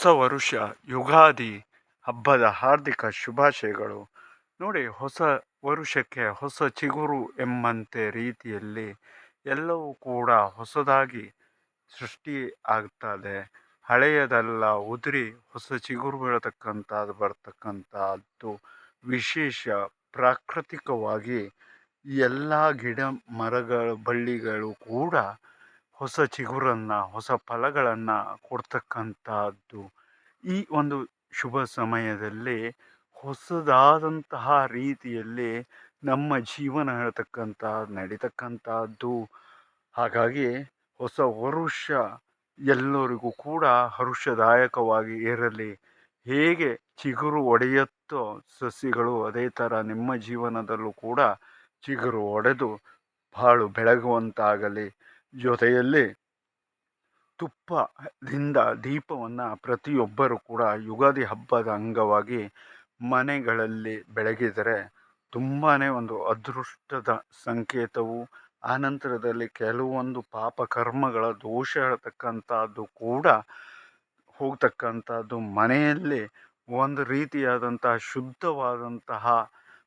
ಹೊಸ ವರುಷ ಯುಗಾದಿ ಹಬ್ಬದ ಹಾರ್ದಿಕ ಶುಭಾಶಯಗಳು. ನೋಡಿ, ಹೊಸ ವರುಷಕ್ಕೆ ಹೊಸ ಚಿಗುರು ಎಂಬಂತೆ ರೀತಿಯಲ್ಲಿ ಎಲ್ಲವೂ ಕೂಡ ಹೊಸದಾಗಿ ಸೃಷ್ಟಿ ಆಗ್ತದೆ. ಹಳೆಯದೆಲ್ಲ ಉದುರಿ ಹೊಸ ಚಿಗುರು ಬರ್ತಕ್ಕಂಥದ್ದು ವಿಶೇಷ. ಪ್ರಾಕೃತಿಕವಾಗಿ ಎಲ್ಲ ಗಿಡ ಮರಗಳು ಬಳ್ಳಿಗಳು ಕೂಡ ಹೊಸ ಚಿಗುರನ್ನು ಹೊಸ ಫಲಗಳನ್ನು ಕೊಡ್ತಕ್ಕಂಥದ್ದು. ಈ ಒಂದು ಶುಭ ಸಮಯದಲ್ಲಿ ಹೊಸದಾದಂತಹ ರೀತಿಯಲ್ಲಿ ನಮ್ಮ ಜೀವನ ನಡೀತಕ್ಕಂಥದ್ದು. ಹಾಗಾಗಿ ಹೊಸ ವರುಷ ಎಲ್ಲರಿಗೂ ಕೂಡ ಹರ್ಷದಾಯಕವಾಗಿ ಇರಲಿ. ಹೇಗೆ ಚಿಗುರು ಒಡೆಯುತ್ತೋ ಸಸಿಗಳು, ಅದೇ ಥರ ನಿಮ್ಮ ಜೀವನದಲ್ಲೂ ಕೂಡ ಚಿಗುರು ಒಡೆದು ಬಾಳು ಬೆಳಗುವಂತಾಗಲಿ. ಜೊತೆಯಲ್ಲಿ ತುಪ್ಪದಿಂದ ದೀಪವನ್ನು ಪ್ರತಿಯೊಬ್ಬರು ಕೂಡ ಯುಗಾದಿ ಹಬ್ಬದ ಅಂಗವಾಗಿ ಮನೆಗಳಲ್ಲಿ ಬೆಳಗಿದರೆ ತುಂಬಾ ಒಂದು ಅದೃಷ್ಟದ ಸಂಕೇತವು. ಆನಂತರದಲ್ಲಿ ಕೆಲವೊಂದು ಪಾಪ ಕರ್ಮಗಳ ದೋಷ ಹೇಳ್ತಕ್ಕಂಥದ್ದು ಕೂಡ ಹೋಗ್ತಕ್ಕಂಥದ್ದು. ಮನೆಯಲ್ಲಿ ಒಂದು ರೀತಿಯಾದಂತಹ ಶುದ್ಧವಾದಂತಹ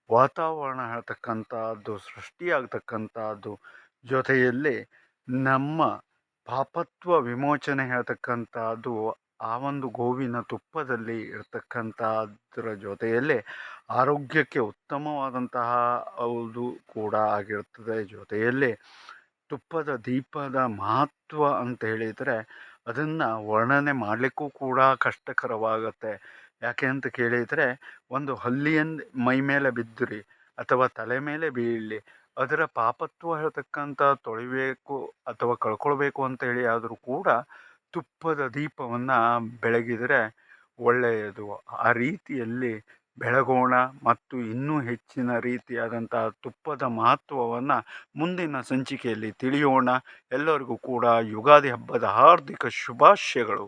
ವಾತಾವರಣ ಹೇಳ್ತಕ್ಕಂಥದ್ದು ಸೃಷ್ಟಿಯಾಗ್ತಕ್ಕಂಥದ್ದು. ಜೊತೆಯಲ್ಲಿ ನಮ್ಮ ಪಾಪತ್ವ ವಿಮೋಚನೆ ಹೇಳ್ತಕ್ಕಂಥದ್ದು ಆ ಒಂದು ಗೋವಿನ ತುಪ್ಪದಲ್ಲಿ ಇರ್ತಕ್ಕಂಥದ್ರ ಜೊತೆಯಲ್ಲಿ ಆರೋಗ್ಯಕ್ಕೆ ಉತ್ತಮವಾದಂತಹ ಅದು ಕೂಡ ಆಗಿರ್ತದೆ. ಜೊತೆಯಲ್ಲಿ ತುಪ್ಪದ ದೀಪದ ಮಹತ್ವ ಅಂತ ಹೇಳಿದರೆ ಅದನ್ನು ವರ್ಣನೆ ಮಾಡಲಿಕ್ಕೂ ಕೂಡ ಕಷ್ಟಕರವಾಗತ್ತೆ. ಯಾಕೆ ಅಂತ ಕೇಳಿದರೆ, ಒಂದು ಹಲ್ಲಿಯನ್ನು ಮೈ ಮೇಲೆ ಬಿದ್ದಿರಿ ಅಥವಾ ತಲೆ ಮೇಲೆ ಬೀಳಲಿ, ಅದರ ಪಾಪತ್ವ ಹೇಳ್ತಕ್ಕಂಥ ತೊಳಿಬೇಕು ಅಥವಾ ಕಳ್ಕೊಳ್ಬೇಕು ಅಂತ ಹೇಳಿ ಆದರೂ ಕೂಡ ತುಪ್ಪದ ದೀಪವನ್ನು ಬೆಳಗಿದರೆ ಒಳ್ಳೆಯದು. ಆ ರೀತಿಯಲ್ಲಿ ಬೆಳಗೋಣ ಮತ್ತು ಇನ್ನೂ ಹೆಚ್ಚಿನ ರೀತಿಯಾದಂತಹ ತುಪ್ಪದ ಮಹತ್ವವನ್ನು ಮುಂದಿನ ಸಂಚಿಕೆಯಲ್ಲಿ ತಿಳಿಯೋಣ. ಎಲ್ಲರಿಗೂ ಕೂಡ ಯುಗಾದಿ ಹಬ್ಬದ ಹಾರ್ದಿಕ ಶುಭಾಶಯಗಳು.